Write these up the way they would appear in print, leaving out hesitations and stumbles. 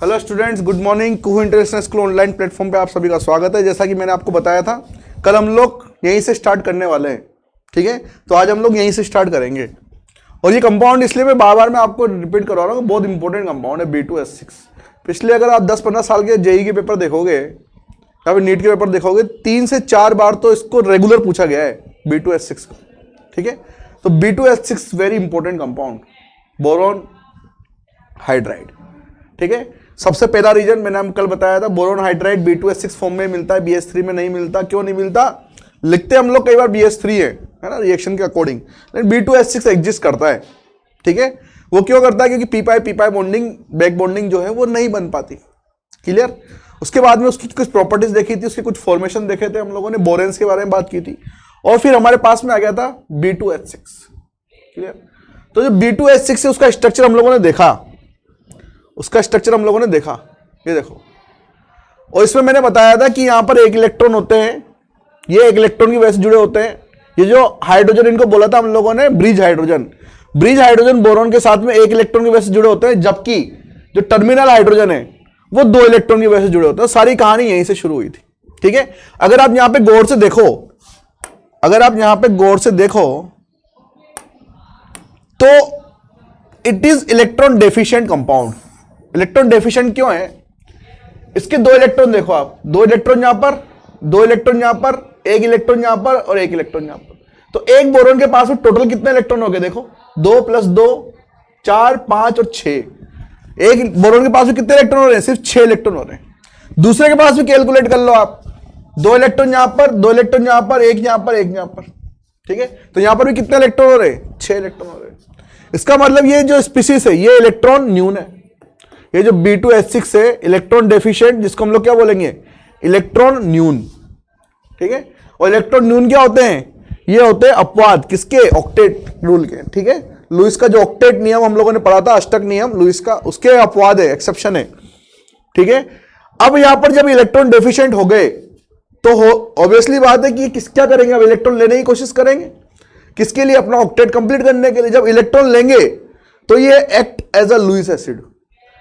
Hello students, good morning. Kuhu international school online platform पे आप सभी का स्वागत है। जैसा कि मैंने आपको बताया था, कल हम लोग यहीं से स्टार्ट करने वाले हैं। ठीक है, तो आज हम लोग यहीं से स्टार्ट करेंगे। और ये कंपाउंड इसलिए मैं बार बार मैं आपको रिपीट करवा रहा हूँ, बहुत इंपॉर्टेंट कंपाउंड है B2H6। पिछले अगर आप 10-15 साल के जेई के पेपर देखोगे या फिर नीट के पेपर देखोगे, 3 से 4 बार तो इसको रेगुलर पूछा गया है B2H6। ठीक है, तो B2H6 very important compound, boron hydride. ठीक है, सबसे पहला रीजन मैंने कल बताया था, बोरॉन हाइड्राइड B2H6 फॉर्म में मिलता है, BH3 में नहीं मिलता। क्यों नहीं मिलता? लिखते हम लोग कई बार BH3 है ना, रिएक्शन के अकॉर्डिंग, लेकिन B2H6 एग्जिस्ट करता है। ठीक है, वो क्यों करता है? क्योंकि पी बॉन्डिंग, बैक बॉन्डिंग जो है वो नहीं बन पाती। क्लियर? उसके बाद में उसकी कुछ प्रॉपर्टीज देखी थी, उसके कुछ फॉर्मेशन देखे थे हम लोगों ने, बोरेंस के बारे में बात की थी, और फिर हमारे पास में आ गया था B2H6। क्लियर? तो जो B2H6 है उसका स्ट्रक्चर हम लोगों ने देखा, ये देखो। और इसमें मैंने बताया था कि यहां पर एक इलेक्ट्रॉन होते हैं, ये एक इलेक्ट्रॉन की वजह से जुड़े होते हैं। ये जो हाइड्रोजन इनको बोला था हम लोगों ने ब्रिज हाइड्रोजन बोरॉन के साथ में एक इलेक्ट्रॉन की वजह से जुड़े होते हैं, जबकि जो टर्मिनल हाइड्रोजन है वो 2 इलेक्ट्रॉन की वजह से जुड़े होते हैं। सारी कहानी यहीं से शुरू हुई थी। ठीक है, अगर आप यहां पे गौर से देखो तो it is electron deficient compound. Electron deficient क्यों है? इसके 2 इलेक्ट्रॉन देखो आप, 2 इलेक्ट्रॉन यहां पर, 2 इलेक्ट्रॉन यहां पर, 1 इलेक्ट्रॉन यहां पर और 1 इलेक्ट्रॉन यहां पर। तो एक बोरॉन के पास में टोटल कितने इलेक्ट्रॉन हो गए? देखो, 2 + 2 4 5 और 6। एक बोरॉन के पास में कितने इलेक्ट्रॉन हो रहे हैं? सिर्फ 6 इलेक्ट्रॉन हो रहे हैं। दूसरे के पास भी कैलकुलेट कर लो आप, 2 इलेक्ट्रॉन यहां पर, 2 इलेक्ट्रॉन यहां पर, 1 यहां पर, 1 यहां पर। ठीक है, तो यहां पर भी कितने इलेक्ट्रॉन हो रहे हैं? 6 इलेक्ट्रॉन हो रहे हैं। इसका मतलब ये जो स्पीसीज है ये इलेक्ट्रॉन न्यून है। ये जो B2H6 है इलेक्ट्रॉन डेफिशिएंट, जिसको हम लोग क्या बोलेंगे? इलेक्ट्रॉन न्यून। ठीक है, और इलेक्ट्रॉन न्यून क्या होते हैं? ये होते हैं अपवाद, किसके? ऑक्टेट रूल के। ठीक है, लुईस का जो ऑक्टेट नियम हम लोगों ने पढ़ा था, अष्टक नियम लुईस का, उसके अपवाद है, एक्सेप्शन है। ठीक है, अब यहां पर जब इलेक्ट्रॉन डेफिशिएंट हो गए तो ऑब्वियसली बात है कि क्या करेंगे? अब इलेक्ट्रॉन लेने की कोशिश करेंगे, किसके लिए? अपना ऑक्टेट कंप्लीट करने के लिए। जब इलेक्ट्रॉन लेंगे तो ये act as a Lewis acid,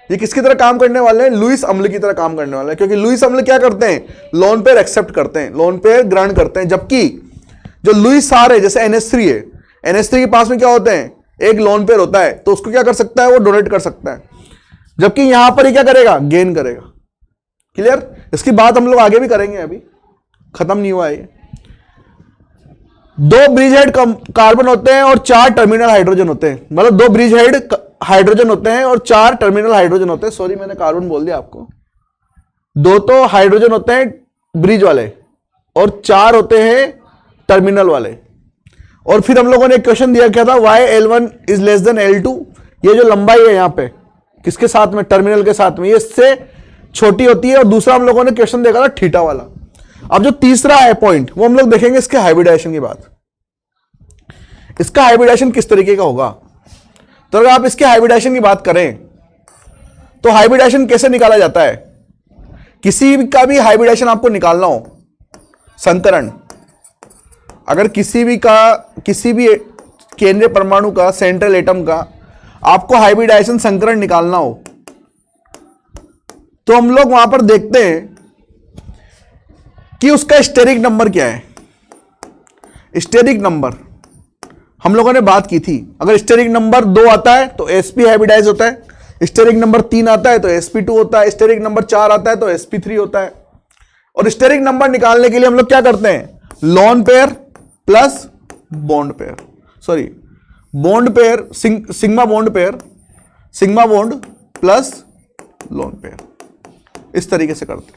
ये किसकी तरह काम करने वाले हैं? लुईस अम्ल की तरह काम करने वाले हैं। क्योंकि लुईस अम्ल क्या करते हैं? लोन पेयर एक्सेप्ट करते हैं, लोन पेयर ग्रहण करते हैं। जबकि जो लुईस सार है, जैसे NH3 है, NH3 के पास में क्या होते हैं? एक लोन पेयर होता है, तो उसको क्या कर सकता है? वो डोनेट कर सकता है। जबकि यहां पर ये क्या करेगा? गेन करेगा। क्लियर? इसकी बात हम लोग आगे भी करेंगे, अभी खत्म नहीं हुआ है। 2 ब्रिज हेड कार्बन होते हैं और 4 टर्मिनल हाइड्रोजन होते हैं। मतलब 2 ब्रिज हेड हाइड्रोजन होते हैं और 4 टर्मिनल हाइड्रोजन होते हैं। सॉरी, मैंने कार्बन बोल दिया आपको। 2 तो हाइड्रोजन होते हैं ब्रिज वाले और 4 होते हैं टर्मिनल वाले। और फिर हम लोगों ने एक क्वेश्चन दिया क्या था? Why L1 is less than L2। ये जो लंबाई है यहां पे किसके साथ में? टर्मिनल के साथ में, ये इससे छोटी होती है। और दूसरा हम लोगों ने क्वेश्चन देखा था थीटा वाला। अब जो तीसरा है पॉइंट, वो हम लोग देखेंगे इसके हाइब्रिडाइजेशन की बात। इसका हाइब्रिडाइजेशन किस तरीके का होगा? तो अगर आप इसके हाइब्रिडाइजेशन की बात करें तो हाइब्रिडाइजेशन कैसे निकाला जाता है? किसी का भी हाइब्रिडाइजेशन आपको निकालना हो, संकरण, अगर किसी भी केंद्रीय परमाणु का, सेंट्रल एटम का आपको हाइब्रिडाइजेशन संकरण निकालना हो, तो हम लोग वहां पर देखते हैं कि उसका स्टेरिक नंबर क्या है। स्टेरिक नंबर हम लोगों ने बात की थी। अगर स्टेरिक नंबर 2 आता है तो sp हाइब्रिडाइज होता है, स्टेरिक नंबर 3 आता है तो sp2 होता है, स्टेरिक नंबर 4 आता है तो sp3 होता है। और स्टेरिक नंबर निकालने के लिए हम लोग क्या करते हैं? Lone pair plus bond pair, sorry bond pair, sigma bond plus lone pair, इस तरीके से करते हैं।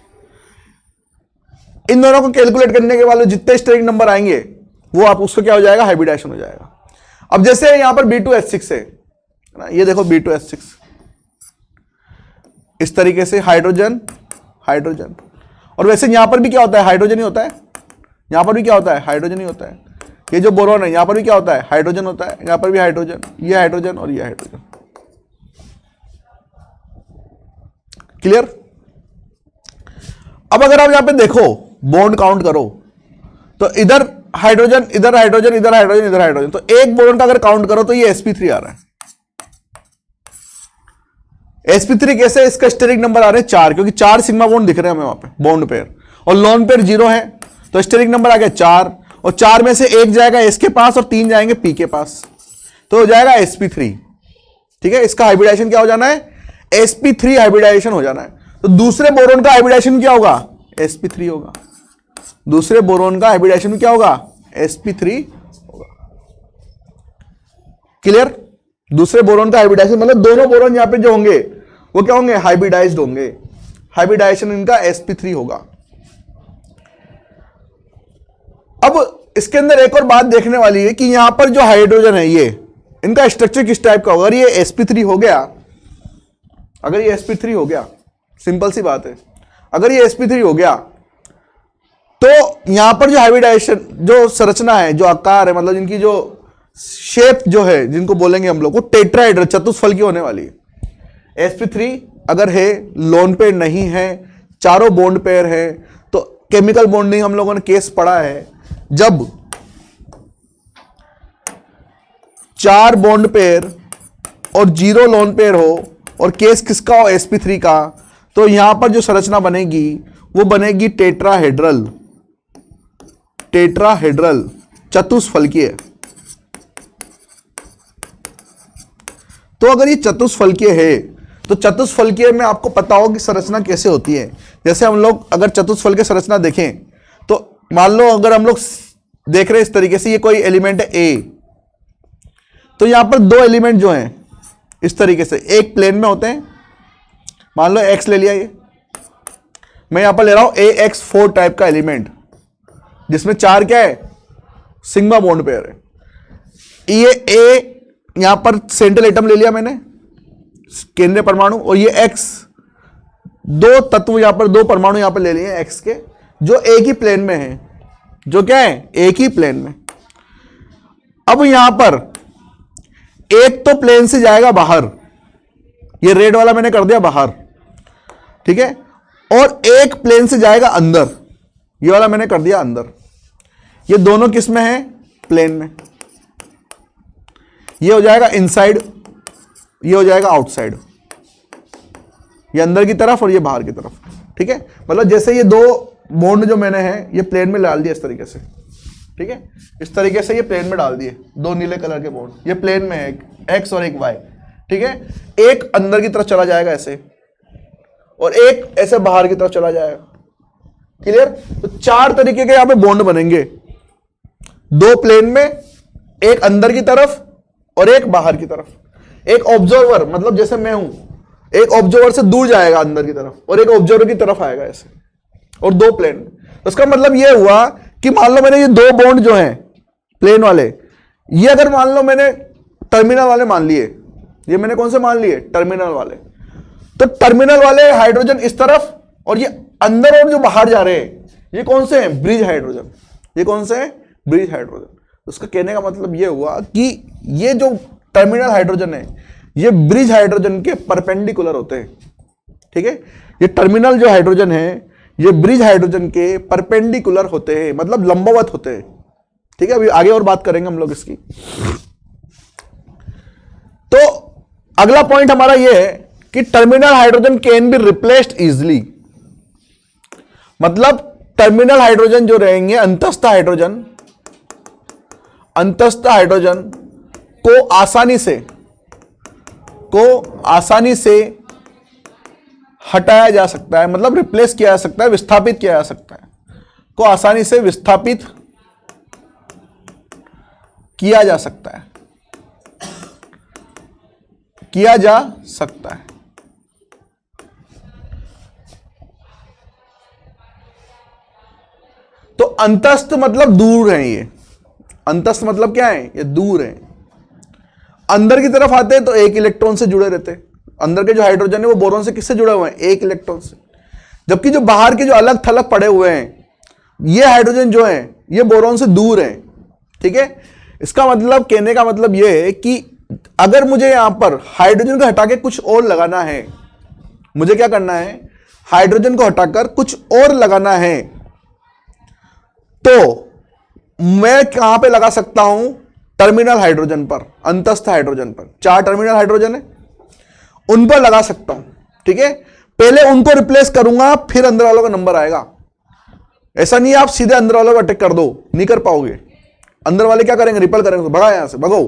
इन दोनों को कैलकुलेट करने के बाद जितने स्टेरिक नंबर आएंगे वो आप उसको क्या हो जाएगा? हाइब्रिडाइजेशन हो जाएगा। अब जैसे यहां पर B2H6 है ना, ये देखो B2H6 इस तरीके से, हाइड्रोजन, और वैसे यहां पर भी क्या होता है? हाइड्रोजन ही होता है। यहां पर भी क्या होता है? हाइड्रोजन ही होता है। ये जो बोरॉन है यहां पर भी क्या होता है? हाइड्रोजन होता है। यहां पर भी हाइड्रोजन, ये हाइड्रोजन और ये हाइड्रोजन। क्लियर? अब अगर आप यहां पे देखो, बॉन्ड काउंट करो तो इधर हाइड्रोजन, इधर हाइड्रोजन, इधर हाइड्रोजन, इधर हाइड्रोजन, तो एक बोरॉन का अगर काउंट करो तो ये sp3 आ रहा है। sp3 कैसे, इसका स्टेरिक नंबर आ रहे हैं 4, क्योंकि 4 सिग्मा बॉन्ड दिख रहे हैं हमें वहां पे बॉन्ड पेयर, और लोन पेयर 0 है, तो स्टेरिक नंबर आ गया 4, और 4 में से 1 जाएगा s के पास और 3 जाएंगे p के पास, तो हो जाएगा sp3। ठीक है, इसका हाइब्रिडाइजेशन क्या हो जाना है, sp3 हाइब्रिडाइजेशन हो जाना है। तो दूसरे बोरोन का हाइब्रिडाइजेशन क्या होगा, sp3 होगा। दूसरे बोरोन का हाइब्रिडाइजेशन क्या होगा, sp3 होगा। क्लियर? दूसरे बोरोन का हाइब्रिडाइजेशन मतलब दोनों बोरोन यहां पे जो होंगे वो क्या होंगे, हाइब्रिडाइज्ड होंगे। हाइब्रिडाइजेशन इनका sp3 होगा। अब इसके अंदर एक और बात देखने वाली है कि यहां पर जो हाइड्रोजन है ये, इनका स्ट्रक्चर किस टाइप का होगा। अगर ये sp3 हो गया, अगर ये sp3 हो गया, सिंपल सी बात है, अगर ये sp3 हो गया तो यहां पर जो हाइब्रिडाइजेशन, जो संरचना है, जो आकार है, मतलब इनकी जो शेप जो है, जिनको बोलेंगे हम लोग, वो टेट्राहेड्रल, चतुष्फल की होने वाली है। sp3 अगर है, लोन पेयर नहीं है, चारों बॉन्ड पेयर है, तो केमिकल बॉन्डिंग हम लोगों ने केस पढ़ा है, जब 4 बॉन्ड पेयर और 0 लोन पेयर हो, और केस किसका हो, sp3 का, तो यहां पर जो संरचना बनेगी वो बनेगी टेट्राहेड्रल, टेट्राहेड्रल चतुष्फलकीय। तो अगर ये चतुष्फलकीय है, तो चतुष्फलकीय में आपको पता हो कि संरचना कैसे होती है। जैसे हम लोग अगर चतुष्फल की संरचना देखें, तो मान लो अगर हम लोग देख रहे हैं इस तरीके से, ये कोई एलिमेंट है ए, तो यहां पर 2 एलिमेंट जो हैं इस तरीके से एक प्लेन में होते हैं, मान लो एक्स ले लिया, ये मैं यहां पर ले रहा हूं AX4 टाइप का एलिमेंट, जिसमें 4 क्या है, सिग्मा बॉन्ड पेयर है। ये ए यहां पर सेंट्रल एटम ले लिया मैंने, केंद्रीय परमाणु, और ये एक्स, 2 तत्व यहां पर, 2 परमाणु यहां पर ले लिए एक्स के, जो एक ही प्लेन में है, जो क्या है, एक ही प्लेन में। अब यहां पर एक तो प्लेन से जाएगा बाहर, ये रेड वाला मैंने कर दिया बाहर, ठीक है, और एक प्लेन से जाएगा अंदर, ये वाला मैंने कर दिया अंदर। ये दोनों किस में है, प्लेन में। ये हो जाएगा इनसाइड, ये हो जाएगा आउटसाइड, ये अंदर की तरफ और ये बाहर की तरफ। ठीक है, मतलब जैसे ये 2 बॉन्ड जो मैंने हैं ये प्लेन में डाल दिया इस तरीके से, ठीक है, इस तरीके से ये प्लेन में डाल दिए, 2 नीले कलर के बॉन्ड, ये प्लेन में है, एक एक्स और एक वाई, ठीक है। एक अंदर की तरफ चला जाएगा ऐसे, और एक ऐसे बाहर की तरफ चला जाएगा। क्लियर? तो 4 तरीके के यहां पे बॉन्ड बनेंगे, 2 प्लेन में, एक अंदर की तरफ और एक बाहर की तरफ। एक ऑब्जर्वर, मतलब जैसे मैं हूं, एक ऑब्जर्वर से दूर जाएगा अंदर की तरफ, और एक ऑब्जर्वर की तरफ आएगा ऐसे, और 2 प्लेन। तो इसका मतलब यह हुआ कि मान लो मैंने ये 2 बॉन्ड जो हैं प्लेन वाले, ये अगर मान लो मैंने टर्मिनल वाले मान लिए, ये मैंने कौन से मान लिए, टर्मिनल वाले, तो टर्मिनल वाले हाइड्रोजन इस तरफ, और ये अंदर और जो बाहर जा रहे हैं ये कौन से हैं, ब्रिज हाइड्रोजन। ये कौन से हैं, ब्रिज हाइड्रोजन। उसका कहने का मतलब ये हुआ कि ये जो टर्मिनल हाइड्रोजन है ये ब्रिज हाइड्रोजन के परपेंडिकुलर होते हैं। ठीक है, ये टर्मिनल जो हाइड्रोजन है ये ब्रिज हाइड्रोजन के परपेंडिकुलर होते हैं, मतलब लंबवत होते हैं। ठीक है, अभी आगे और बात करेंगे हम लोग इसकी। तो अगला पॉइंट हमारा यह है कि terminal hydrogen can be replaced easily, मतलब टर्मिनल हाइड्रोजन जो रहेंगे, अंतस्थ हाइड्रोजन को आसानी से हटाया जा सकता है, मतलब रिप्लेस किया जा सकता है, विस्थापित किया जा सकता है, को आसानी से विस्थापित किया जा सकता है, तो अंतस्थ मतलब दूर है, ये अंतस्थ मतलब क्या है, ये दूर है। अंदर की तरफ आते हैं तो 1 इलेक्ट्रॉन से जुड़े रहते हैं, अंदर के जो हाइड्रोजन है वो बोरॉन से किससे जुड़े हुए हैं, 1 इलेक्ट्रॉन से। जबकि जो बाहर के जो अलग थलग पड़े हुए हैं ये हाइड्रोजन जो है ये बोरॉन से दूर है। ठीक है, इसका मतलब, कहने का मतलब ये है कि अगर मुझे यहां पर हाइड्रोजन को हटा के कुछ और लगाना है, मुझे क्या करना है, हाइड्रोजन को हटाकर कुछ और लगाना है, तो मैं कहां पे लगा सकता हूं, टर्मिनल हाइड्रोजन पर, अंतस्थ हाइड्रोजन पर। 4 टर्मिनल हाइड्रोजन है उन पर लगा सकता हूं, ठीक है। पहले उनको रिप्लेस करूंगा, फिर अंदर वालों का नंबर आएगा। ऐसा नहीं है आप सीधे अंदर वालों को अटैक कर दो, नहीं कर पाओगे। अंदर वाले क्या करेंगे, रिपेल करेंगे, भगा यहां से, भगो।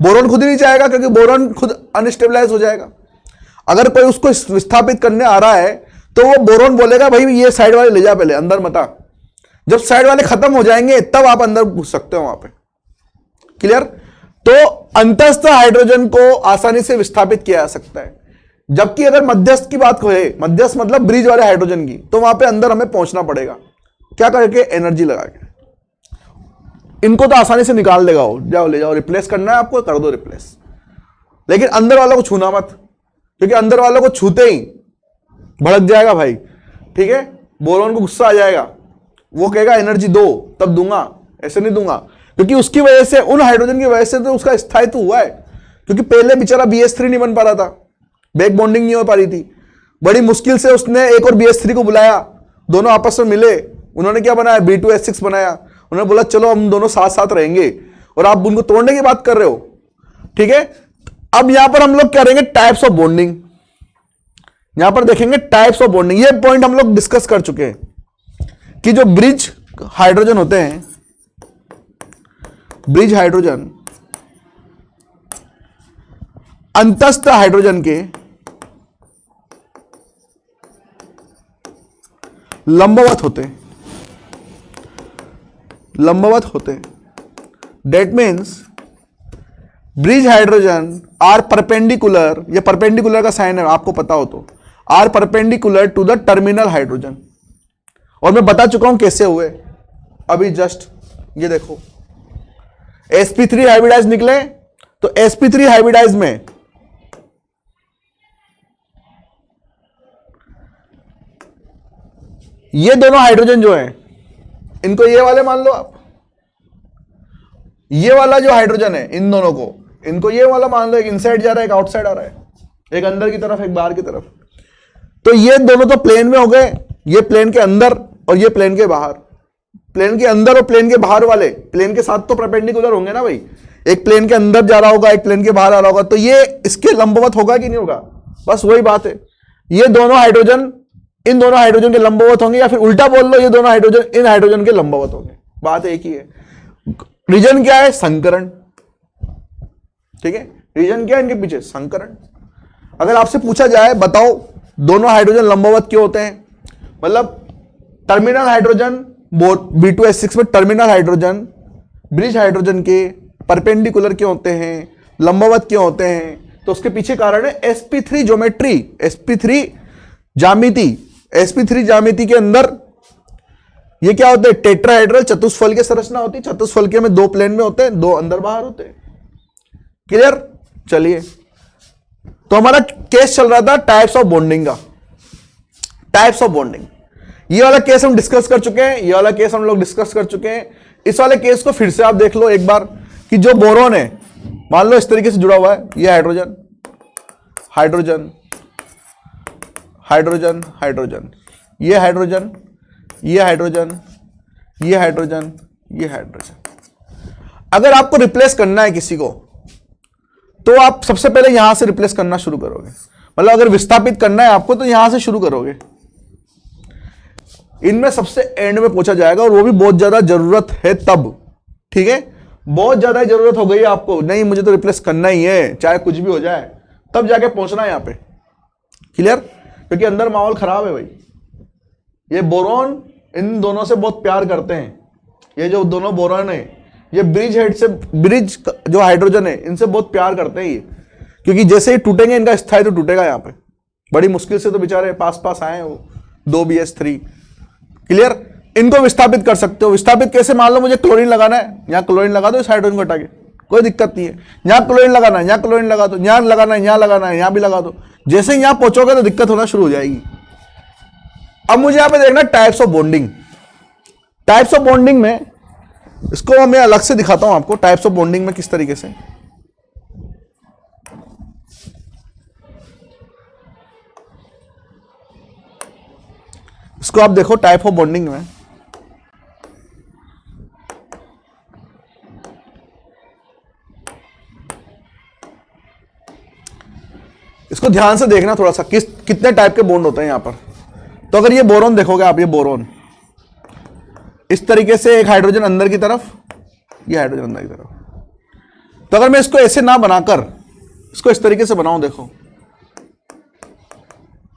बोरॉन खुद ही नहीं चाहेगा, क्योंकि बोरॉन खुद अनस्टेबलाइज हो जाएगा। अगर कोई उसको विस्थापित करने आ रहा है तो वो बोरॉन बोलेगा भाई ये साइड वाले ले जा, पहले अंदर मत आ। जब साइड वाले खत्म हो जाएंगे तब आप अंदर घुस सकते हो वहां पे। क्लियर। तो अंतस्थ हाइड्रोजन को आसानी से विस्थापित किया जा सकता है, जबकि अगर मध्यस्थ की बात करें, मध्यस्थ मतलब ब्रिज वाले हाइड्रोजन की, तो वहां पे अंदर हमें पहुंचना पड़ेगा। क्या करके, एनर्जी लगा के। इनको तो आसानी से निकाल देगा वो, जाओ ले जाओ, रिप्लेस करना है आपको कर दो रिप्लेस। लेकिन अंदर वालों को छूना मत, क्योंकि अंदर वालों को छूते ही भड़क जाएगा भाई, ठीक है। बोरॉन को गुस्सा आ जाएगा, वो कहेगा एनर्जी दो, तब दूंगा, ऐसे नहीं दूंगा। क्योंकि उसकी वजह से, उन हाइड्रोजन की वजह से तो उसका स्थायित्व हुआ है। क्योंकि पहले बेचारा BH3 नहीं बन पा रहा था, बैक बॉन्डिंग नहीं हो पा रही थी। बड़ी मुश्किल से उसने एक और BH3 को बुलाया, दोनों आपस में मिले, उन्होंने क्या बनाया, B2H6 बनाया। उन्होंने बोला चलो हम दोनों साथ साथ रहेंगे, और आप उनको तोड़ने की बात कर रहे हो, ठीक है। अब यहां पर हम लोग क्या करेंगे, टाइप्स ऑफ बॉन्डिंग। यहां पर देखेंगे टाइप्स ऑफ बॉन्डिंग। ये पॉइंट हम लोग डिस्कस कर चुके हैं कि जो ब्रिज हाइड्रोजन होते हैं, ब्रिज हाइड्रोजन अंतस्थ हाइड्रोजन के लंबवत होते हैं, लंबवत होते हैं। That means bridge hydrogen are perpendicular, ये परपेंडिकुलर का साइन है आपको पता हो तो, are perpendicular to the terminal hydrogen. और मैं बता चुका हूं कैसे हुए अभी जस्ट, ये देखो sp3 हाइब्रिडाइज निकले, तो sp3 हाइब्रिडाइज में ये दोनों हाइड्रोजन जो हैं, इनको ये वाले मान लो आप, ये वाला जो हाइड्रोजन है इन दोनों को, इनको ये वाला मान लो, एक इनसाइड जा रहा है, एक आउटसाइड आ रहा है, एक अंदर की तरफ, एक बाहर की तरफ। तो ये दोनों तो प्लेन में हो गए, ये प्लेन के अंदर और ये प्लेन के बाहर। प्लेन के अंदर और प्लेन के बाहर वाले प्लेन के साथ तो परपेंडिकुलर होंगे ना भाई, एक प्लेन के अंदर जा रहा होगा, एक प्लेन के बाहर आ रहा होगा, तो ये इसके लंबवत होगा कि नहीं होगा, बस वही बात है। ये दोनों हाइड्रोजन इन दोनों हाइड्रोजन के लंबवत होंगे, या फिर उल्टा बोल लो, ये दोनों हाइड्रोजन इन हाइड्रोजन के लंबवत होंगे, बात एक ही है। रीजन क्या है, संकरण, ठीक है। रीजन क्या है इनके पीछे, संकरण। अगर आपसे पूछा जाए बताओ दोनों हाइड्रोजन लंबवत क्यों होते हैं, मतलब टर्मिनल हाइड्रोजन B2H6 में टर्मिनल हाइड्रोजन ब्रिज हाइड्रोजन के परपेंडिकुलर क्यों होते हैं, लंबवत क्यों होते हैं, तो उसके पीछे कारण है sp3 ज्योमेट्री, sp3 ज्यामिति। sp3 ज्यामिति के अंदर ये क्या होते हैं, टेट्राहेड्रल चतुष्फल की संरचना होती है। चतुष्फल के में दो प्लेन में होते हैं, दो अंदर बाहर होते हैं। क्लियर। चलिए, तो हमारा केस चल रहा था टाइप्स ऑफ बॉन्डिंग का। टाइप्स ऑफ बॉन्डिंग, ये वाला केस हम डिस्कस कर चुके हैं, ये वाला केस हम लोग डिस्कस कर चुके हैं। इस वाले केस को फिर से आप देख लो एक बार, कि जो बोरॉन है मान लो इस तरीके से जुड़ा हुआ है, ये हाइड्रोजन हाइड्रोजन हाइड्रोजन हाइड्रोजन, ये हाइड्रोजन, ये हाइड्रोजन, ये हाइड्रोजन, ये हाइड्रोजन। अगर आपको रिप्लेस करना है किसी को, तो आप सबसे पहले यहां से रिप्लेस करना शुरू करोगे। मतलब अगर विस्थापित करना है आपको तो यहां से शुरू करोगे, इनमें सबसे एंड में पहुंचा जाएगा, और वो भी बहुत ज्यादा जरूरत है तब, ठीक है। बहुत ज्यादा जरूरत हो गई आपको, नहीं मुझे तो रिप्लेस करना ही है चाहे कुछ भी हो जाए, तब जाके पहुंचना है यहां पे। क्लियर। क्योंकि अंदर माहौल खराब है भाई। ये बोरॉन इन दोनों से बहुत प्यार करते हैं, ये जो दोनों बोरॉन है, ये ब्रिज हेड से, ब्रिज जो हाइड्रोजन है इनसे बहुत प्यार करते हैं ये, क्योंकि जैसे ही टूटेंगे इनका स्थायित्व तो टूटेगा यहाँ पे। बड़ी मुश्किल से तो बेचारे पास पास आए हैं वो, 2 BH3। क्लियर। इनको विस्थापित कर सकते हो। विस्थापित कैसे, मान लो मुझे क्लोरीन लगाना है, यहां क्लोरीन लगा दो इस हाइड्रोजन को हटा के, कोई दिक्कत नहीं है। यहां क्लोरीन लगाना है, यहां क्लोरीन लगा दो, यहां लगाना है, यहां लगाना है, यहां भी लगा दो। जैसे ही यहां पहुंचोगे तो दिक्कत होना शुरू हो जाएगी। अब मुझे यहां पे देखना types of bonding. Types of bonding में इसको मैं अलग से दिखाता हूं आपको, टाइप्स ऑफ बॉन्डिंग में किस तरीके से। इसको आप देखो टाइप ऑफ बॉन्डिंग में, इसको ध्यान से देखना थोड़ा सा, कितने टाइप के बॉन्ड होते हैं यहां पर। तो अगर ये बोरोन देखोगे आप, ये बोरोन इस तरीके से, एक हाइड्रोजन अंदर की तरफ, ये हाइड्रोजन अंदर की तरफ। तो अगर मैं इसको ऐसे ना बनाकर इसको इस तरीके से बनाऊं, देखो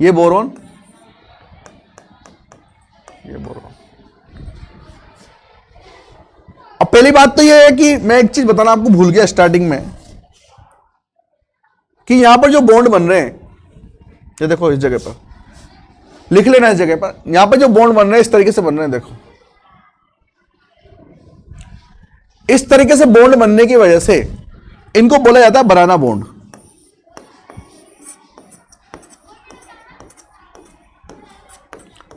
ये बोरोन, ये बोरोन। अब पहली बात तो ये है कि मैं एक चीज बताना आपको भूल गया स्टार्टिंग में, कि यहां पर जो बॉन्ड बन रहे हैं, ये देखो इस जगह पर लिख लेना, इस जगह पर यहां पर जो बॉन्ड बन रहे हैं इस तरीके से बन रहे हैं। देखो इस तरीके से बॉन्ड बनने की वजह से इनको बोला जाता है बनाना बॉन्ड।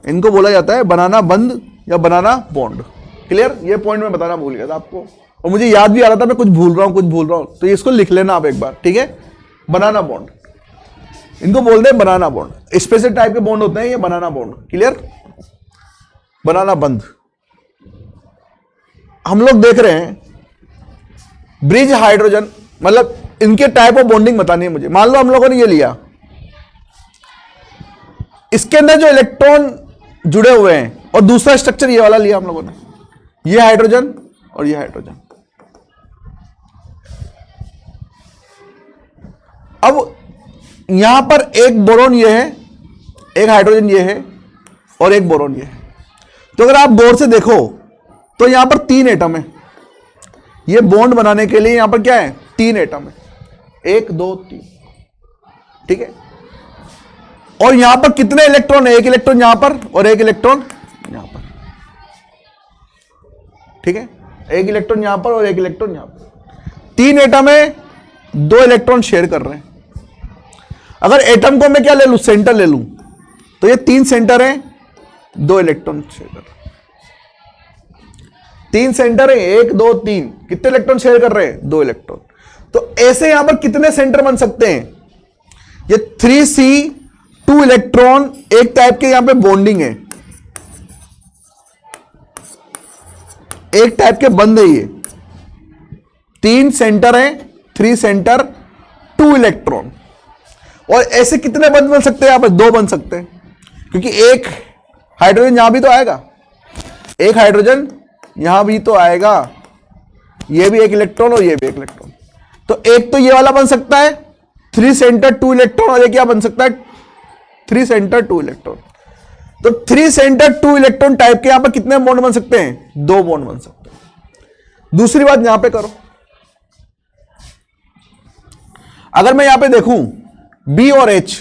इनको बोला जाता है बनाना बंद या बनाना बॉन्ड। क्लियर? ये पॉइंट मैं बताना भूल गया था आपको, और मुझे याद भी आ रहा था मैं कुछ भूल रहा हूं, तो इसको लिख लेना आप एक बार, ठीक है? बनाना बॉन्ड, इनको बोलते हैं बनाना बॉन्ड। स्पेशल टाइप के बॉन्ड होते हैं ये बनाना बॉन्ड। क्लियर? बनाना बंद। हम लोग देख रहे हैं ब्रिज हाइड्रोजन, मतलब इनके टाइप ऑफ बॉन्डिंग बतानी है मुझे। मान लो हम लोगों ने ये लिया, इसके अंदर जो इलेक्ट्रॉन जुड़े हुए हैं, और दूसरा स्ट्रक्चर ये वाला लिया हम लोगों ने, ये हाइड्रोजन और ये हाइड्रोजन। अब यहां पर एक बोरोन ये है, एक हाइड्रोजन ये है, और एक बोरोन ये है। तो अगर आप गौर से देखो तो यहां पर 3 एटम है। ये बॉन्ड बनाने के लिए यहां पर क्या है? 3 एटम है, 1 2 3, ठीक है? और यहां पर कितने इलेक्ट्रॉन है? एक इलेक्ट्रॉन यहां पर और एक इलेक्ट्रॉन यहां पर, ठीक है? एक इलेक्ट्रॉन यहां पर और एक इलेक्ट्रॉन यहां पर। 3 एटम है, 2 इलेक्ट्रॉन शेयर कर रहे हैं। अगर एटम को मैं क्या ले लूं? सेंटर ले लूं, तो ये 3 सेंटर है, 2 इलेक्ट्रॉन शेयर कर रहे हैं। 3 सेंटर है, 1 2 3, कितने इलेक्ट्रॉन शेयर कर रहे हैं? 2 इलेक्ट्रॉन। तो ऐसे यहां पर कितने सेंटर बन सकते हैं? ये 3C2 इलेक्ट्रॉन एक टाइप के यहां पे बॉन्डिंग है, एक टाइप के बंद है ये। 3 सेंटर है, 3 सेंटर 2 इलेक्ट्रॉन। और ऐसे कितने बंद बन सकते हैं? यहां पर 2 बन सकते हैं, क्योंकि एक हाइड्रोजन यहां भी तो आएगा, एक हाइड्रोजन यहां भी तो आएगा, ये भी एक इलेक्ट्रॉन और ये भी एक इलेक्ट्रॉन। तो एक तो ये वाला बन सकता है 3 सेंटर 2 इलेक्ट्रॉन, और एक क्या बन सकता है? 3 सेंटर 2 इलेक्ट्रॉन। तो 3 सेंटर 2 इलेक्ट्रॉन टाइप के यहां पर कितने बॉन्ड बन सकते हैं? 2 बॉन्ड बन सकते हैं। दूसरी बात यहां पे करो, अगर मैं यहां पे देखूं B और H,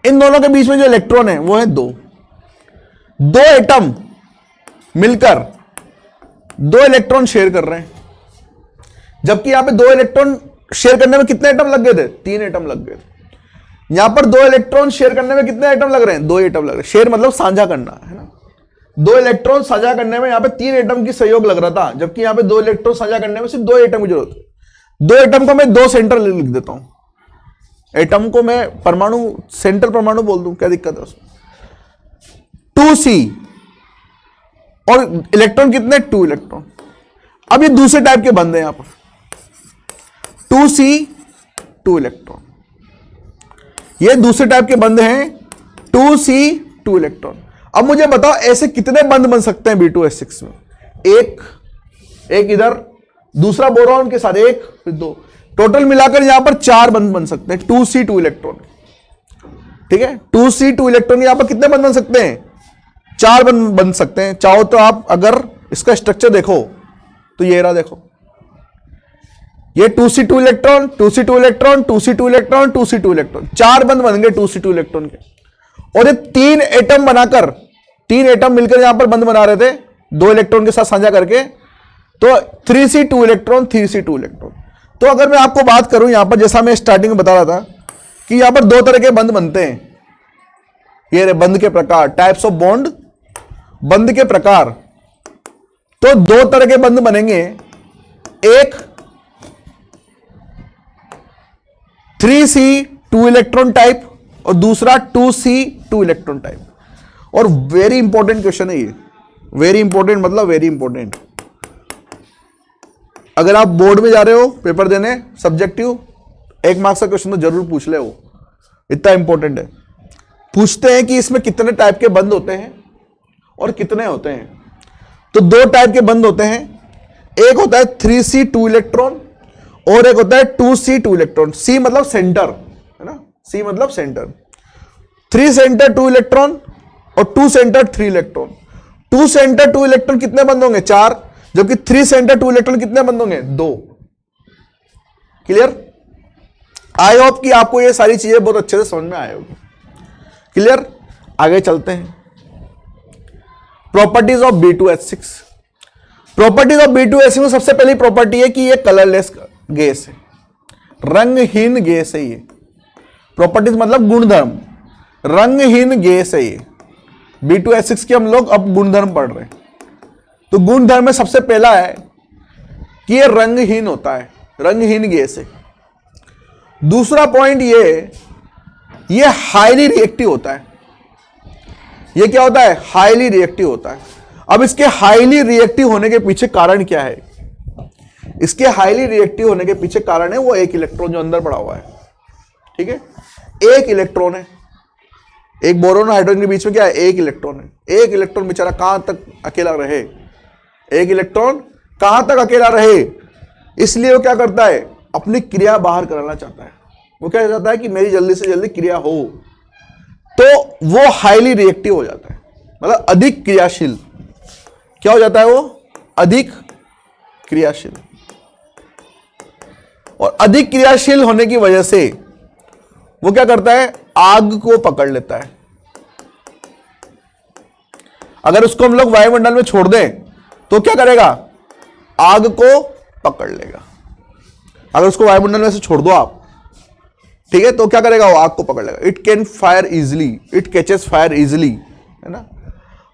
इन दोनों के बीच में जो इलेक्ट्रॉन है वो है 2 एटम मिलकर 2 इलेक्ट्रॉन शेयर कर रहे हैं, जबकि यहां पे 2 इलेक्ट्रॉन शेयर करने में कितने एटम लग गए थे? 3 एटम लग गए थे। यहां पर 2 इलेक्ट्रॉन शेयर करने में कितने एटम लग रहे हैं? 2 एटम लग रहे हैं। शेयर मतलब साझा करना है ना। 2 इलेक्ट्रॉन साझा करने में यहां पे 3 एटम की सहयोग लग रहा था, जबकि यहां पे 2 इलेक्ट्रॉन साझा करने में सिर्फ 2 एटम की जरूरत है। 2 एटम को मैं 2 सेंटर लिख देता हूं, एटम को मैं परमाणु, सेंटर परमाणु बोल दूं, क्या दिक्कत है उसमें? 2C और इलेक्ट्रॉन कितने? 2 इलेक्ट्रॉन। अब ये दूसरे टाइप के बंद हैं यहां पर, 2C 2 इलेक्ट्रॉन। ये दूसरे टाइप के बंद हैं, 2C 2 इलेक्ट्रॉन। अब मुझे बताओ ऐसे कितने बंद बन सकते हैं B2H6 में? एक इधर, दूसरा बोरॉन के साथ 1 फिर 2, टोटल मिलाकर यहां पर 4 बंद बन सकते हैं 2C 2 इलेक्ट्रॉन, ठीक है? 2C 2 इलेक्ट्रॉन यहां पर कितने बंद बन सकते हैं? 4 बन सकते हैं। चाहो तो आप अगर इसका स्ट्रक्चर देखो तो ये रहा, देखो ये 2C 2 electron, 2C 2 electron, 2C 2 electron, 2C 2 electron, 4 बंद बन गए 2C 2 इलेक्ट्रॉन के। और ये 3 एटम बनाकर, 3 एटम मिलकर यहां पर बंद बना रहे थे 2 इलेक्ट्रॉन के साथ साझा करके, तो 3C 2 इलेक्ट्रॉन, 3C 2 इलेक्ट्रॉन। तो अगर मैं आपको बात करूं यहां पर, जैसा मैं स्टार्टिंग में बता रहा था कि यहां पर 2 तरह के बंद बनते हैं, ये रहे बंद के प्रकार, टाइप्स ऑफ बॉन्ड, बंद के प्रकार। तो 2 तरह के बंद बनेंगे, एक 3C 2 इलेक्ट्रॉन टाइप और दूसरा 2C 2 इलेक्ट्रॉन टाइप। और वेरी इंपॉर्टेंट क्वेश्चन है ये, वेरी इंपॉर्टेंट मतलब वेरी इंपॉर्टेंट। अगर आप बोर्ड में जा रहे हो पेपर देने सब्जेक्टिव, 1 मार्क्स का क्वेश्चन तो जरूर पूछ ले, वो इतना इंपॉर्टेंट है। पूछते हैं कि इसमें कितने टाइप के बंद होते हैं और कितने होते हैं। तो 2 टाइप के बंद होते हैं, एक होता है 3C 2 इलेक्ट्रॉन और एक होता है 2C 2 इलेक्ट्रॉन। C मतलब सेंटर है ना, C मतलब सेंटर। 3 सेंटर 2 इलेक्ट्रॉन और 2 सेंटर 3 इलेक्ट्रॉन। 2 सेंटर 2 इलेक्ट्रॉन कितने बंद होंगे? 4। जबकि 3 सेंटर 2 इलेक्ट्रॉन कितने बंद होंगे? 2। क्लियर? आई होप कि आपको ये सारी चीजें बहुत अच्छे से समझ में आए होगी। क्लियर? आगे चलते हैं। Properties of B2H6। Properties of B2H6 में सबसे पहली प्रॉपर्टी है कि ये कलरलेस गैस है, रंगहीन गैस है ये। प्रॉपर्टीज मतलब गुणधर्म, रंगहीन गैस है ये। B2H6 के हम लोग अब गुणधर्म पढ़ रहे हैं। तो गुणधर्म में सबसे पहला है कि ये रंगहीन होता है, रंगहीन गैस है। दूसरा पॉइंट ये हाईली रिएक्टिव होता है। ये क्या होता है? हाईली रिएक्टिव होता है। अब इसके हाईली रिएक्टिव होने के पीछे कारण क्या है? इसके हाईली रिएक्टिव होने के पीछे कारण है वो 1 इलेक्ट्रॉन जो अंदर पड़ा हुआ है। ठीक है, 1 इलेक्ट्रॉन है। एक बोरोन और हाइड्रोजन के बीच में क्या है? 1 इलेक्ट्रॉन है। 1 इलेक्ट्रॉन बेचारा कहां तक अकेला रहे? 1 इलेक्ट्रॉन कहां तक अकेला रहे? इसलिए वो क्या करता है? अपनी क्रिया बाहर कराना चाहता है। वो क्या चाहता है कि मेरी जल्दी से जल्दी क्रिया हो, तो वो हाईली रिएक्टिव हो जाता है, मतलब अधिक क्रियाशील। क्या हो जाता है? वो अधिक क्रियाशील। और अधिक क्रियाशील होने की वजह से वो क्या करता है? आग को पकड़ लेता है। अगर उसको हम लोग वायुमंडल में छोड़ दें तो क्या करेगा? आग को पकड़ लेगा। अगर उसको वायुमंडल में से छोड़ दो आप, ठीक है, तो क्या करेगा? वो आग को पकड़ लेगा। It can fire easily, it catches fire easily, है ना।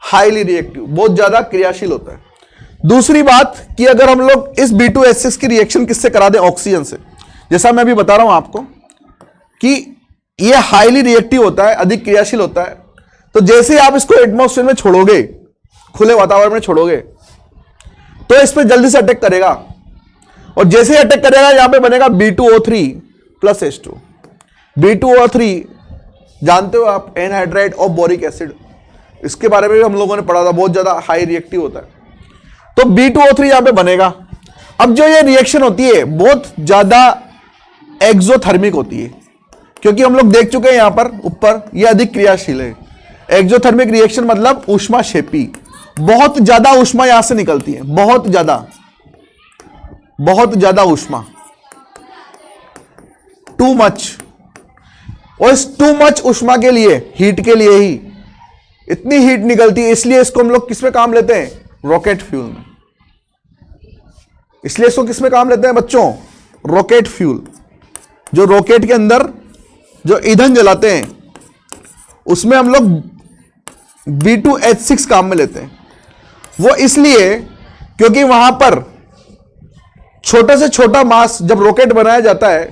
हाईली रिएक्टिव, बहुत ज्यादा क्रियाशील होता है। दूसरी बात कि अगर हम लोग इस B2H6 की रिएक्शन किससे करा दें? ऑक्सीजन से। जैसा मैं अभी बता रहा हूं आपको कि ये हाईली रिएक्टिव होता है, अधिक क्रियाशील होता है। तो जैसे ही आप इसको एटमॉस्फेयर में छोड़ोगे, खुले वातावरण में छोड़ोगे, तो इस पर जल्दी से अटैक करेगा। और जैसे ही अटैक करेगा, यहां पे बनेगा B2O3 प्लस H2। B2O3 जानते हो आप, एनहाइड्राइड ऑफ बोरिक एसिड। इसके बारे में भी हम लोगों ने पढ़ा था, बहुत ज्यादा हाई रिएक्टिव होता है। तो B2O3 यहां पे बनेगा। अब जो ये रिएक्शन होती है बहुत ज्यादा एक्सोथर्मिक होती है, क्योंकि हम लोग देख चुके हैं यहां पर ऊपर, ये अधिक क्रियाशील है। एक्सोथर्मिक रिएक्शन मतलब ऊष्माक्षेपी, बहुत ज्यादा ऊष्मा यहां से निकलती है, बहुत ज्यादा ऊष्मा, टू मच। और इस टू मच ऊष्मा के लिए, हीट के लिए ही इतनी हीट निकलती है, इसलिए इसको हम लोग किस में काम लेते हैं? रॉकेट फ्यूल में। इसलिए इसको किस में काम लेते हैं बच्चों? Rocket fuel. जो रॉकेट के अंदर जो ईंधन जलाते हैं, उसमें हम लोग B2H6 काम में लेते हैं। वो इसलिए क्योंकि वहां पर छोटे से छोटा मास जब रॉकेट बनाया जाता है,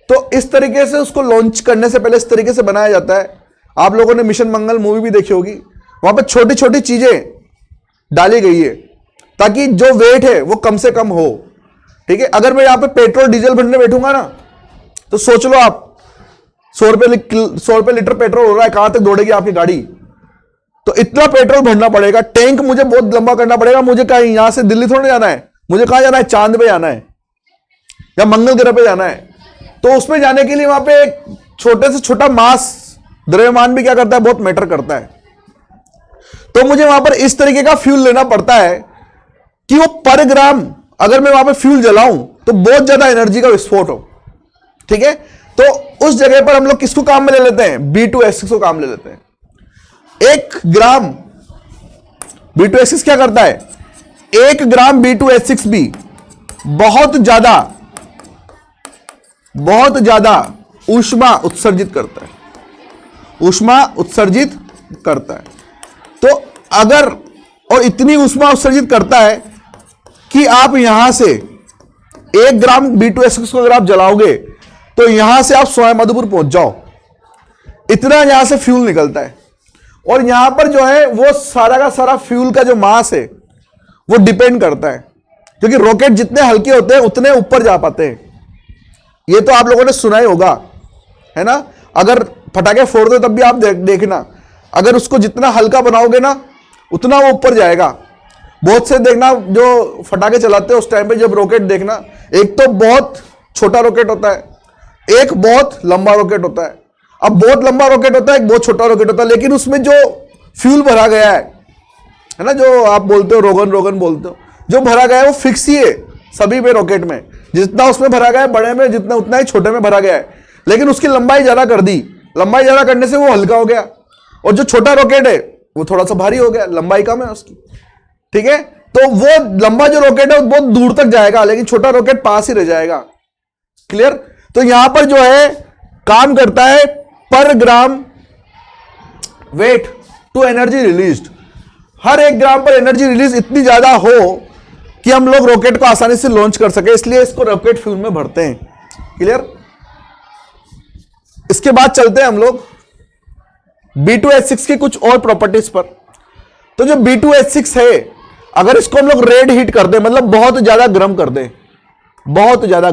तो इस तरीके से उसको लॉन्च करने से पहले इस तरीके से बनाया जाता है। आप लोगों ने मिशन मंगल मूवी भी देखी होगी, वहां पर छोटी छोटी चीजें डाली गई है ताकि जो वेट है वो कम से कम हो। ठीक है, अगर मैं यहां पे पेट्रोल डीजल भरने बैठूंगा ना, तो सोच लो आप 100 रुपए लीटर पेट्रोल हो रहा है, कहां तक दौड़ेगी आपकी गाड़ी? तो इतना पेट्रोल भरना पड़ेगा, टैंक मुझे बहुत लंबा करना पड़ेगा। मुझे कहीं यहां से दिल्ली थोड़ी जाना है, मुझे कहां जाना है? चांद पे जाना है या मंगल ग्रह पे जाना है। तो उसमें जाने के लिए वहां पे एक छोटे से छोटा मास, द्रव्यमान भी क्या करता है? बहुत मैटर करता है। तो मुझे वहां पर इस तरीके का फ्यूल लेना पड़ता है कि वो पर ग्राम अगर मैं वहां पर फ्यूल जलाऊं तो बहुत ज्यादा एनर्जी का विस्फोट हो। ठीक है, तो उस जगह पर हम लोग किसको काम में ले लेते हैं? B2H6 को काम ले लेते हैं। 1 ग्राम B2H6 क्या करता है? 1 ग्राम B2H6 भी बहुत ज्यादा ऊष्मा उत्सर्जित करता है, ऊष्मा उत्सर्जित करता है। तो अगर, और इतनी ऊष्मा उत्सर्जित करता है कि आप यहां से 1 ग्राम B2H6 को अगर आप जलाओगे तो यहां से आप सवाईमाधोपुर पहुंच जाओ, इतना यहां से फ्यूल निकलता है। और यहां पर जो है वो सारा का सारा फ्यूल का जो मास है वो डिपेंड करता है, क्योंकि रॉकेट जितने हल्के होते हैं उतने ऊपर जा पाते हैं। ये तो आप लोगों ने सुना ही होगा, है ना। अगर फटाके फोड़ दो तब भी आप देखना, अगर उसको जितना हल्का बनाओगे ना उतना वो ऊपर जाएगा। बहुत से देखना जो फटाके चलाते हैं उस टाइम पे जब रॉकेट देखना, एक तो बहुत छोटा रॉकेट होता है, एक बहुत लंबा रॉकेट होता है। अब बहुत लंबा रॉकेट होता है, एक बहुत छोटा रॉकेट होता है, लेकिन उसमें जो फ्यूल भरा गया है ना, जो आप बोलते हो रोगन बोलते हो, जो भरा गया है वो फिक्स ही है सभी में रॉकेट में। जितना उसमें भरा गया है बड़े में जितना, उतना ही छोटे में भरा गया है, लेकिन उसकी लंबाई ज्यादा कर दी। लंबाई ज्यादा करने से वो हल्का हो गया, और जो छोटा रॉकेट है वो थोड़ा सा भारी हो गया, लंबाई कम है उसकी, ठीक है। तो वो लंबा जो रॉकेट है वो बहुत दूर तक जाएगा, लेकिन छोटा रॉकेट पास ही रह जाएगा। क्लियर। तो यहां पर जो है काम करता है पर gram weight to energy released. हर 1 ग्राम पर एनर्जी रिलीज इतनी ज्यादा हो कि हम लोग रॉकेट को आसानी से लॉन्च कर सके, इसलिए इसको रॉकेट फ्यूल में भरते हैं। क्लियर। इसके बाद चलते हैं हम लोग B2H6 की कुछ और प्रॉपर्टीज पर। तो जो B2H6 है, अगर इसको हम लोग रेड हीट कर दें, मतलब बहुत ज्यादा गर्म कर दें, बहुत ज्यादा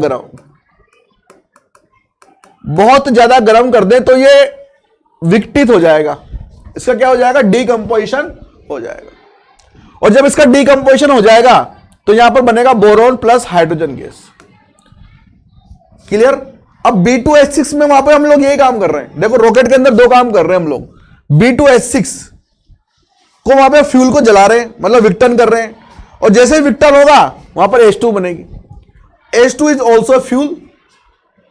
गर्म कर दें, तो ये विघटित हो जाएगा। इसका क्या हो जाएगा, डीकंपोजिशन हो जाएगा। और जब इसका डीकंपोजिशन हो जाएगा तो यहां पर बनेगा boron plus hydrogen gas. Clear. अब B2H6 में वहां पे हम लोग यही काम कर रहे हैं। देखो रॉकेट के अंदर 2 काम कर रहे हैं हम लोग। B2H6 को वहां पे फ्यूल को जला रहे हैं, मतलब विघटन कर रहे हैं, और जैसे ही विघटन होगा वहां पर H2 बनेगी। H2 इज ऑल्सो फ्यूल,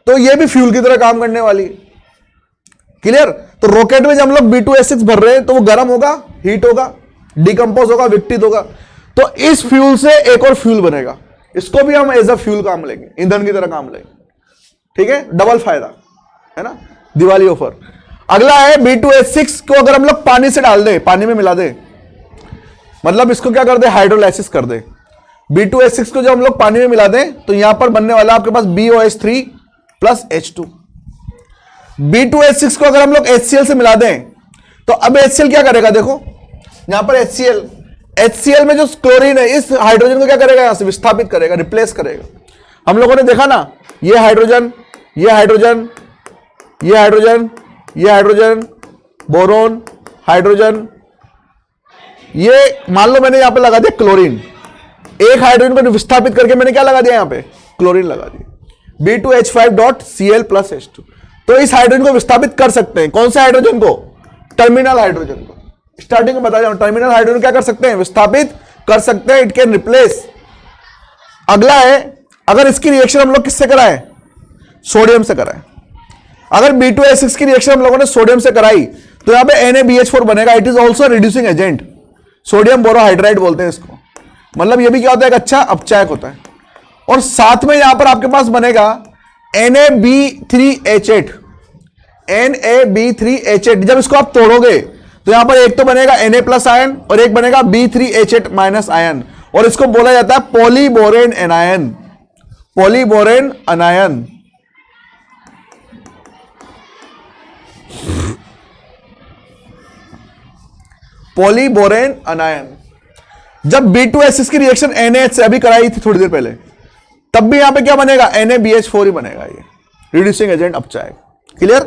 तो ये भी फ्यूल की तरह काम करने वाली है। क्लियर। तो रॉकेट में जब हम लोग B2H6 भर रहे हैं तो वो गर्म होगा, हीट होगा, डिकंपोज होगा, विघटित होगा, तो इस फ्यूल से एक और फ्यूल बनेगा। इसको भी हम एज अ फ्यूल काम लेंगे, ईंधन की तरह काम लेंगे। ठीक है, डबल फायदा है ना, दिवाली ऑफर। अगला है B2H6 को अगर हम लोग पानी से डाल दें, पानी में मिला दें, मतलब इसको क्या कर दे, हाइड्रोलाइसिस कर दे। B2H6 को जब हम लोग पानी में मिला दें तो यहां पर बनने वाला आपके पास BOH3 प्लस H2। B2H6 को अगर हम लोग HCl से मिला दें तो अब HCl क्या करेगा, देखो यहां पर HCl में जो क्लोरीन है इस हाइड्रोजन को क्या करेगा, यहां से विस्थापित करेगा, रिप्लेस करेगा। हम लोगों ने देखा ना, ये हाइड्रोजन, ये हाइड्रोजन, ये हाइड्रोजन, ये हाइड्रोजन, बोरोन, हाइड्रोजन, ये मान लो मैंने यहां पे लगा दिया क्लोरीन, एक हाइड्रोजन को विस्थापित करके मैंने क्या लगा दिया, यहां पे क्लोरीन लगा दिया, B2H5.Cl प्लस H2। तो इस हाइड्रोजन को विस्थापित कर सकते हैं, कौन से हाइड्रोजन को, टर्मिनल हाइड्रोजन को। स्टार्टिंग में बता जाऊं, टर्मिनल हाइड्रोजन क्या कर सकते हैं, विस्थापित कर सकते हैं, इट कैन रिप्लेस। अगला है, अगर इसकी रिएक्शन हम लोग किससे कराएं, सोडियम से कराएं। अगर B2H6 की रिएक्शन हम लोगों ने सोडियम से कराई तो यहां पे NaBH4 बनेगा, it is also reducing agent, sodium borohydride बोलते हैं इसको। मतलब ये भी क्या होता है, एक अच्छा अपचायक होता है। और साथ में यहां पर आपके पास बनेगा NaB3H8, NaB3H8। जब इसको आप तोड़ोगे तो यहां पर एक तो बनेगा Na प्लस आयन और एक बनेगा B3H8 माइनस आयन, और इसको बोला जाता है पॉलीबोरेन एनायन, पॉलीबोरेन अनायन। पॉलीबोरेन अनायन। जब B2H6 की रिएक्शन NaH से अभी कराई थी थोड़ी देर पहले, तब भी यहां पे क्या बनेगा, NaBH4 ही बनेगा, ये रिड्यूसिंग एजेंट अपचायक। क्लियर।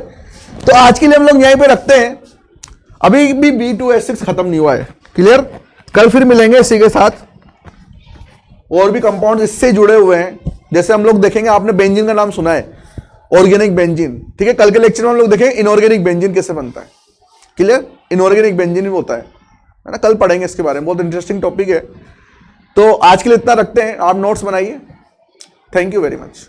तो आज के लिए हम लोग यहीं पे रखते हैं, अभी भी B2H6 खत्म नहीं हुआ है। क्लियर। कल फिर मिलेंगे इसी के साथ, और भी कंपाउंड इससे जुड़े हुए हैं, जैसे हम लोग देखेंगे, आपने बेंजीन का नाम सुना है, ऑर्गेनिक बेंजीन। ठीक है, कल के लेक्चर में हम लोग देखेंगे इनऑर्गेनिक बेंजीन कैसे बनता है। क्लियर। इनऑर्गेनिक बेंजीन भी होता है ना, कल पढ़ेंगे इसके बारे में, बहुत इंटरेस्टिंग टॉपिक है। तो आज के लिए इतना रखते हैं, आप नोट्स बनाइए। Thank you very much.